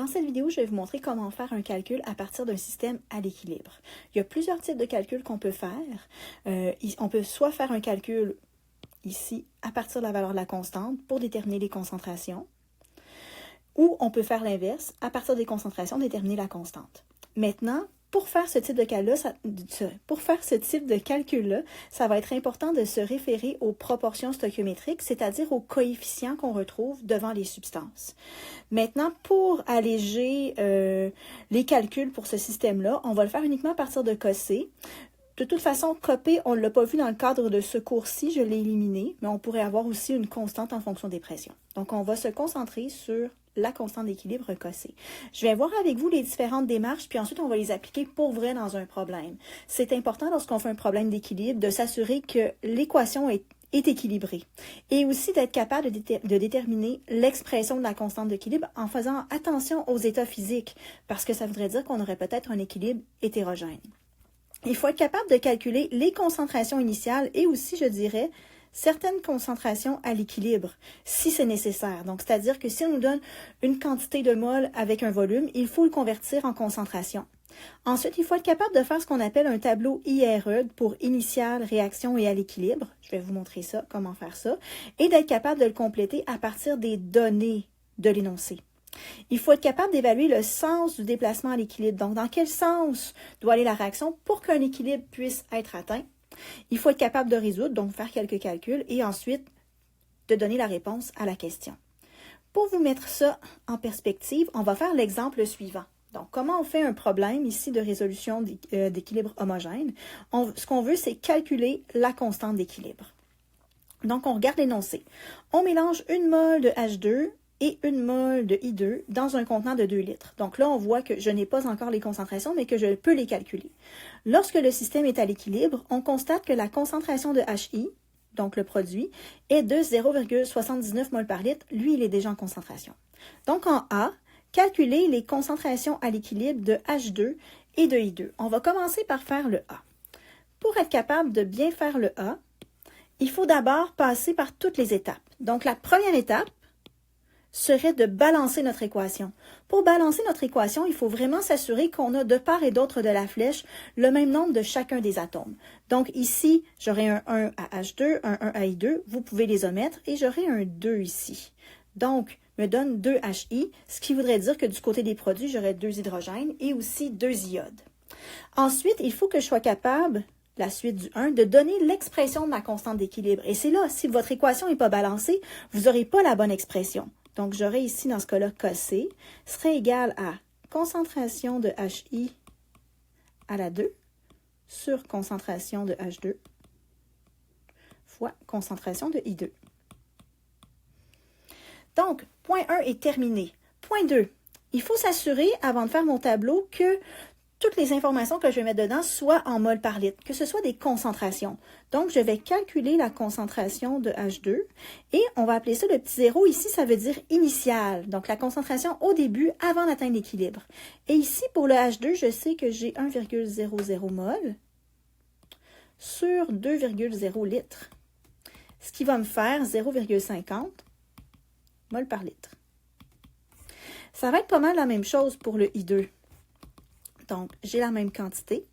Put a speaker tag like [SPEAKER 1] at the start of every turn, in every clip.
[SPEAKER 1] Dans cette vidéo, je vais vous montrer comment faire un calcul à partir d'un système à l'équilibre. Il y a plusieurs types de calculs qu'on peut faire. On peut soit faire un calcul ici à partir de la valeur de la constante pour déterminer les concentrations, ou on peut faire l'inverse, à partir des concentrations, déterminer la constante. Maintenant, pour faire ce type de calcul-là, ça va être important de se référer aux proportions stoichiométriques, c'est-à-dire aux coefficients qu'on retrouve devant les substances. Maintenant, pour alléger les calculs pour ce système-là, on va le faire uniquement à partir de Cossé. De toute façon, Copé, on ne l'a pas vu dans le cadre de ce cours-ci, je l'ai éliminé, mais on pourrait avoir aussi une constante en fonction des pressions. Donc, on va se concentrer sur la constante d'équilibre Cossé. Je vais voir avec vous les différentes démarches, puis ensuite on va les appliquer pour vrai dans un problème. C'est important lorsqu'on fait un problème d'équilibre de s'assurer que l'équation est équilibrée et aussi d'être capable de déterminer l'expression de la constante d'équilibre en faisant attention aux états physiques, parce que ça voudrait dire qu'on aurait peut-être un équilibre hétérogène. Il faut être capable de calculer les concentrations initiales et aussi, je dirais, certaines concentrations à l'équilibre, si c'est nécessaire. Donc, c'est-à-dire que si on nous donne une quantité de mol avec un volume, il faut le convertir en concentration. Ensuite, il faut être capable de faire ce qu'on appelle un tableau IRE pour initiale, réaction et à l'équilibre. Je vais vous montrer ça, comment faire ça. Et d'être capable de le compléter à partir des données de l'énoncé. Il faut être capable d'évaluer le sens du déplacement à l'équilibre. Donc, dans quel sens doit aller la réaction pour qu'un équilibre puisse être atteint. Il faut être capable de résoudre, donc faire quelques calculs, et ensuite de donner la réponse à la question. Pour vous mettre ça en perspective, on va faire l'exemple suivant. Donc, comment on fait un problème ici de résolution d'équilibre homogène? Ce qu'on veut, c'est calculer la constante d'équilibre. Donc, on regarde l'énoncé. On mélange une mol de H2 et une mol de I2 dans un contenant de 2 litres. Donc là, on voit que je n'ai pas encore les concentrations, mais que je peux les calculer. Lorsque le système est à l'équilibre, on constate que la concentration de HI, donc le produit, est de 0,79 mol par litre. Lui, il est déjà en concentration. Donc en A, calculer les concentrations à l'équilibre de H2 et de I2. On va commencer par faire le A. Pour être capable de bien faire le A, il faut d'abord passer par toutes les étapes. Donc la première étape serait de balancer notre équation. Pour balancer notre équation, il faut vraiment s'assurer qu'on a de part et d'autre de la flèche le même nombre de chacun des atomes. Donc ici, j'aurai un 1 à H2, un 1 à I2, vous pouvez les omettre, et j'aurai un 2 ici. Donc, me donne 2 HI, ce qui voudrait dire que du côté des produits, j'aurai 2 hydrogènes et aussi 2 iodes. Ensuite, il faut que je sois capable, la suite du 1, de donner l'expression de ma constante d'équilibre. Et c'est là, si votre équation n'est pas balancée, vous n'aurez pas la bonne expression. Donc, j'aurai ici, dans ce cas-là, Cossé serait égal à concentration de HI à la 2 sur concentration de H2 fois concentration de I2. Donc, point 1 est terminé. Point 2, il faut s'assurer, avant de faire mon tableau, que toutes les informations que je vais mettre dedans soient en mol par litre, que ce soit des concentrations. Donc, je vais calculer la concentration de H2 et on va appeler ça le petit 0. Ici, ça veut dire initial. Donc, la concentration au début, avant d'atteindre l'équilibre. Et ici, pour le H2, je sais que j'ai 1,00 mol sur 2,0 litres. Ce qui va me faire 0,50 mol par litre. Ça va être pas mal la même chose pour le I2. Donc, j'ai la même quantité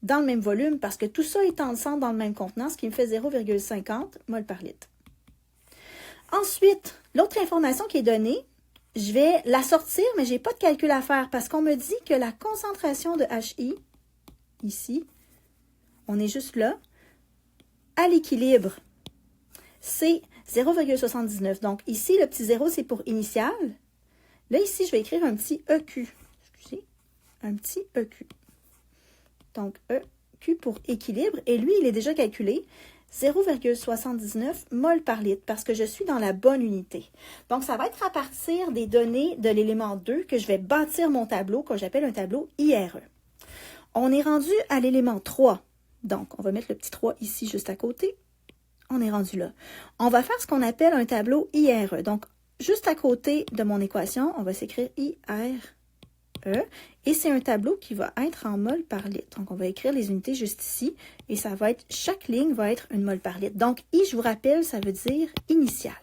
[SPEAKER 1] dans le même volume parce que tout ça est ensemble dans le même contenant, ce qui me fait 0,50 mol par litre. Ensuite, l'autre information qui est donnée, je vais la sortir, mais je n'ai pas de calcul à faire parce qu'on me dit que la concentration de HI, ici, on est juste là, à l'équilibre, c'est 0,79. Donc, ici, le petit 0, c'est pour initial. Là, ici, je vais écrire un petit EQ. Un petit EQ. Donc, EQ pour équilibre. Et lui, il est déjà calculé 0,79 mol par litre parce que je suis dans la bonne unité. Donc, ça va être à partir des données de l'élément 2 que je vais bâtir mon tableau que j'appelle un tableau IRE. On est rendu à l'élément 3. Donc, on va mettre le petit 3 ici juste à côté. On est rendu là. On va faire ce qu'on appelle un tableau IRE. Donc, juste à côté de mon équation, on va s'écrire IRE. Et c'est un tableau qui va être en mol par litre. Donc, on va écrire les unités juste ici. Et ça va être, chaque ligne va être une mol par litre. Donc, I, je vous rappelle, ça veut dire initial.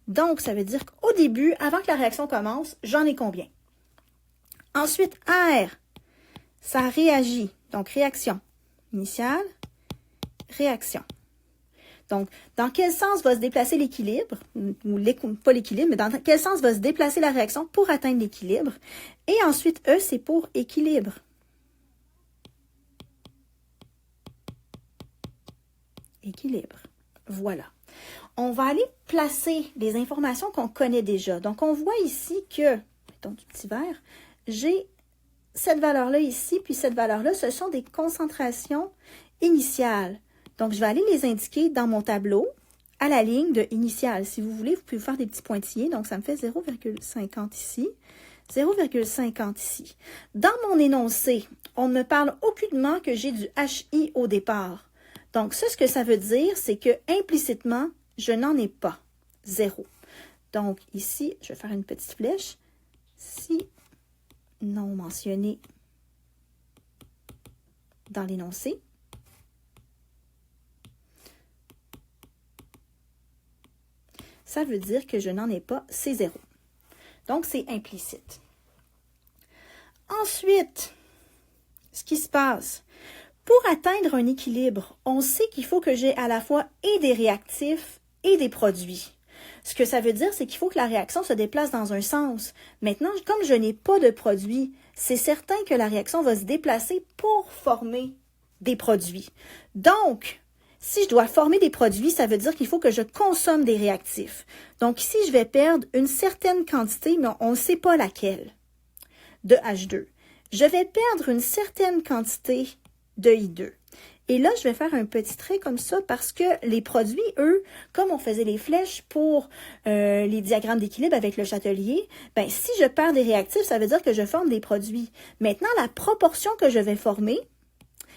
[SPEAKER 1] Donc, ça veut dire qu'au début, avant que la réaction commence, j'en ai combien? Ensuite, R, ça réagit. Donc, réaction initiale, réaction. Donc, dans quel sens va se déplacer l'équilibre, ou pas l'équilibre, mais dans quel sens va se déplacer la réaction pour atteindre l'équilibre? Et ensuite, E, c'est pour équilibre. Équilibre. Voilà. On va aller placer les informations qu'on connaît déjà. Donc, on voit ici que, mettons du petit vert, j'ai cette valeur-là ici, puis cette valeur-là, ce sont des concentrations initiales. Donc, je vais aller les indiquer dans mon tableau à la ligne de initiale. Si vous voulez, vous pouvez faire des petits pointillés. Donc, ça me fait 0,50 ici, 0,50 ici. Dans mon énoncé, on ne me parle aucunement que j'ai du HI au départ. Donc, ça, ce que ça veut dire, c'est que implicitement, je n'en ai pas. 0. Donc, ici, je vais faire une petite flèche. Si non mentionné dans l'énoncé. Ça veut dire que je n'en ai pas, c'est 0. Donc, c'est implicite. Ensuite, ce qui se passe, pour atteindre un équilibre, on sait qu'il faut que j'ai à la fois et des réactifs et des produits. Ce que ça veut dire, c'est qu'il faut que la réaction se déplace dans un sens. Maintenant, comme je n'ai pas de produit, c'est certain que la réaction va se déplacer pour former des produits. Donc, si je dois former des produits, ça veut dire qu'il faut que je consomme des réactifs. Donc ici, je vais perdre une certaine quantité, mais on ne sait pas laquelle, de H2. Je vais perdre une certaine quantité de I2. Et là, je vais faire un petit trait comme ça parce que les produits, eux, comme on faisait les flèches pour les diagrammes d'équilibre avec le châtelier, ben, si je perds des réactifs, ça veut dire que je forme des produits. Maintenant, la proportion que je vais former,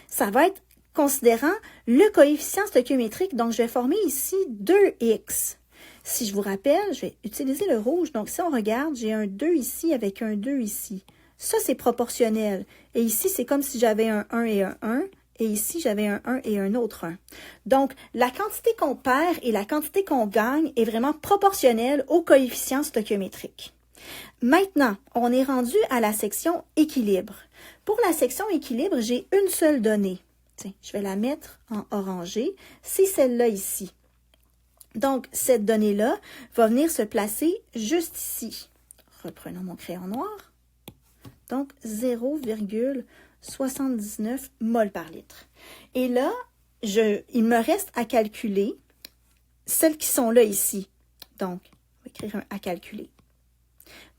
[SPEAKER 1] ça va être considérant le coefficient stoichiométrique. Donc, je vais former ici 2x. Si je vous rappelle, je vais utiliser le rouge. Donc, si on regarde, j'ai un 2 ici avec un 2 ici. Ça, c'est proportionnel. Et ici, c'est comme si j'avais un 1 et un 1. Et ici, j'avais un 1 et un autre 1. Donc, la quantité qu'on perd et la quantité qu'on gagne est vraiment proportionnelle au coefficient stoichiométrique. Maintenant, on est rendu à la section équilibre. Pour la section équilibre, j'ai une seule donnée. Tiens, je vais la mettre en orangé. C'est celle-là ici. Donc, cette donnée-là va venir se placer juste ici. Reprenons mon crayon noir. Donc, 0,79 mol par litre. Et là, il me reste à calculer celles qui sont là ici. Donc, on va écrire un à calculer.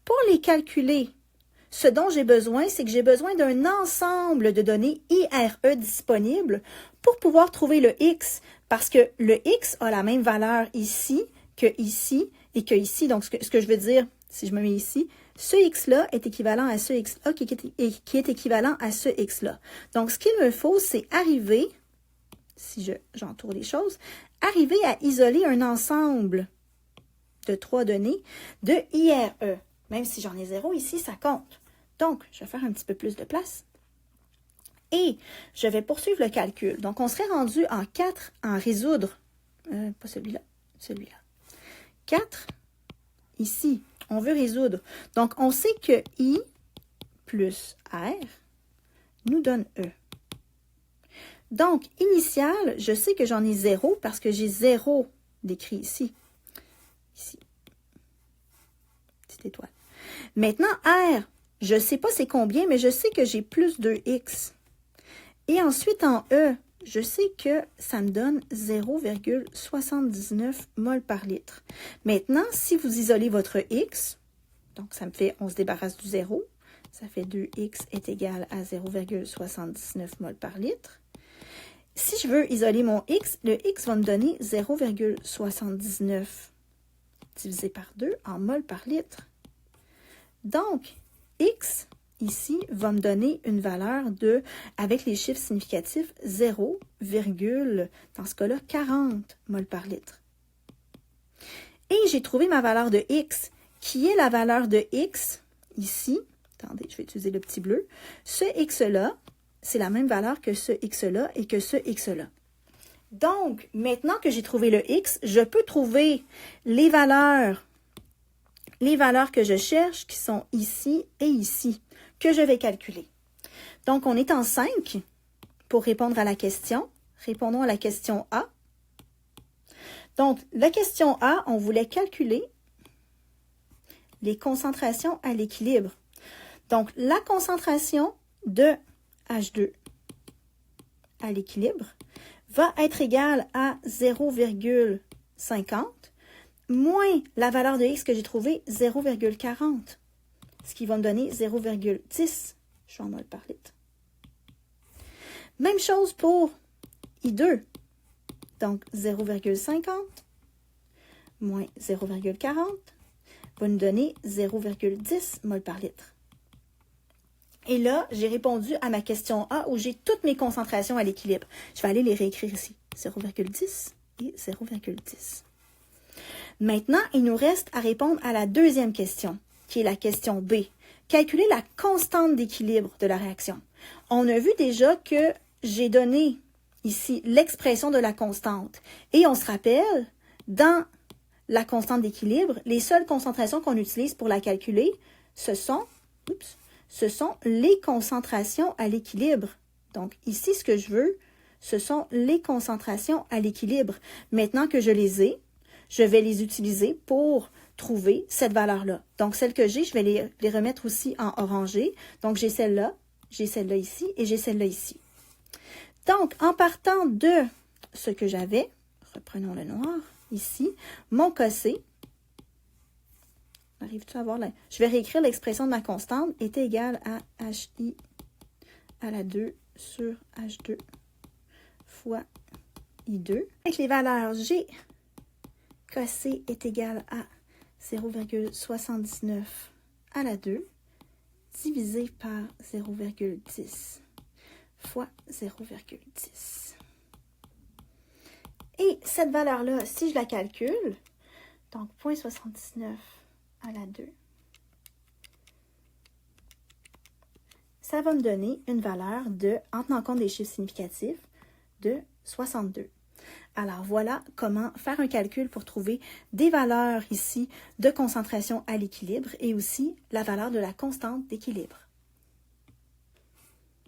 [SPEAKER 1] Pour les calculer, ce dont j'ai besoin, c'est que j'ai besoin d'un ensemble de données IRE disponibles pour pouvoir trouver le X, parce que le X a la même valeur ici que ici et que ici. Donc, ce que je veux dire, si je me mets ici, ce X-là est équivalent à ce X-là qui est équivalent à ce X-là. Donc, ce qu'il me faut, c'est arriver, si j'entoure les choses, arriver à isoler un ensemble de 3 données de IRE. Même si j'en ai 0 ici, ça compte. Donc, je vais faire un petit peu plus de place. Et je vais poursuivre le calcul. Donc, on serait rendu en 4 en résoudre. Pas celui-là, celui-là. 4, ici, on veut résoudre. Donc, on sait que I plus R nous donne E. Donc, initial, je sais que j'en ai 0 parce que j'ai 0 décrit ici. Ici. Petite étoile. Maintenant, R, je ne sais pas c'est combien, mais je sais que j'ai plus 2x. Et ensuite, en E, je sais que ça me donne 0,79 mol par litre. Maintenant, si vous isolez votre x, donc ça me fait, on se débarrasse du 0, ça fait 2x est égal à 0,79 mol par litre. Si je veux isoler mon x, le x va me donner 0,79 divisé par 2 en mol par litre. Donc, x, ici, va me donner une valeur de, avec les chiffres significatifs, 0, dans ce cas-là, 40 mol par litre. Et j'ai trouvé ma valeur de x, qui est la valeur de x, ici. Attendez, je vais utiliser le petit bleu. Ce x-là, c'est la même valeur que ce x-là et que ce x-là. Donc, maintenant que j'ai trouvé le x, je peux trouver les valeurs les valeurs que je cherche qui sont ici et ici, que je vais calculer. Donc, on est en 5 pour répondre à la question. Répondons à la question A. Donc, la question A, on voulait calculer les concentrations à l'équilibre. Donc, la concentration de H2 à l'équilibre va être égale à 0,50 moins la valeur de X que j'ai trouvée, 0,40, ce qui va me donner 0,10. Je suis en mol par litre. Même chose pour I2. Donc, 0,50 moins 0,40 va nous donner 0,10 mol par litre. Et là, j'ai répondu à ma question A où j'ai toutes mes concentrations à l'équilibre. Je vais aller les réécrire ici. 0,10 et 0,10. Maintenant, il nous reste à répondre à la deuxième question, qui est la question B. Calculer la constante d'équilibre de la réaction. On a vu déjà que j'ai donné ici l'expression de la constante. Et on se rappelle, dans la constante d'équilibre, les seules concentrations qu'on utilise pour la calculer, ce sont les concentrations à l'équilibre. Donc ici, ce que je veux, ce sont les concentrations à l'équilibre. Maintenant que je les ai, je vais les utiliser pour trouver cette valeur-là. Donc celle que j'ai, je vais les remettre aussi en orangé. Donc j'ai celle-là ici et j'ai celle-là ici. Donc, en partant de ce que j'avais, reprenons le noir, ici, mon cossé, arrive-tu à voir là? Je vais réécrire l'expression de ma constante, est égale à HI à la 2 sur H2 fois I2. Avec les valeurs G, cossé est égal à 0,79 à la 2 divisé par 0,10 fois 0,10. Et cette valeur-là, si je la calcule, donc 0,79 à la 2, ça va me donner une valeur de, en tenant compte des chiffres significatifs, de 62. Alors voilà comment faire un calcul pour trouver des valeurs ici de concentration à l'équilibre et aussi la valeur de la constante d'équilibre.